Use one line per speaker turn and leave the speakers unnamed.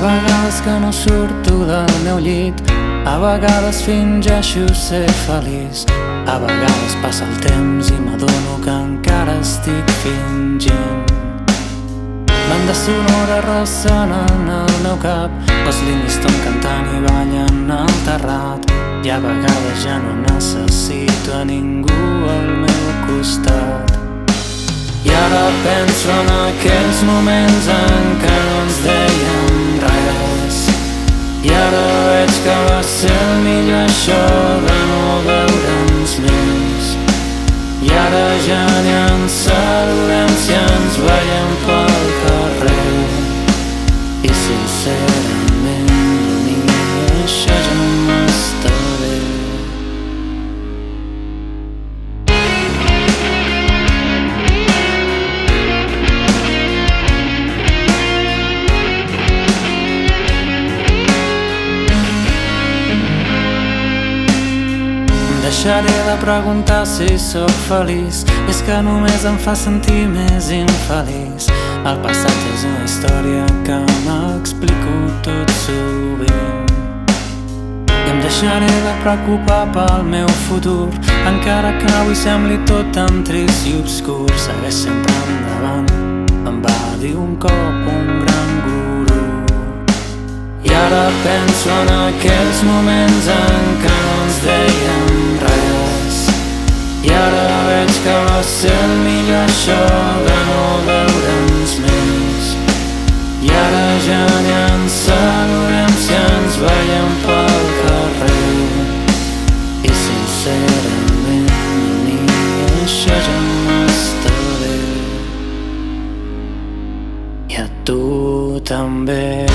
vegades que no surto del meu llit, a vegades fingeixo ser feliç, a vegades passa el temps i m'adono que encara estic fingint. Banda sonora ressona en el meu cap, els Livingston cantant i ballant al terrat, i a vegades ja no necessito a ningú al meu costat. I ara penso en aquells moments en què no ens dèiem res, i ara veig que va ser el millor això de no veure'ns més. I ara ja ni ens saludem si ens veiem pel carrer, i sincerament a mi això ja m'està bé. Deixaré de preguntar si sóc feliç, és que només em fa sentir més infeliç. El passat és una història que m'explico tot sovint, i em deixaré de preocupar pel meu futur, encara que avui sembli tot tan trist i obscur. Segueix sempre endavant, em va dir un cop un gran gurú. I ara penso en aquells moments en què no ens dèiem res, i ara veig que va ser el millor això de no veure'ns més. I ara ja ni ens saludem si ens veiem pel carrer, i sincerament a mi això ja m'està bé, i a tu també.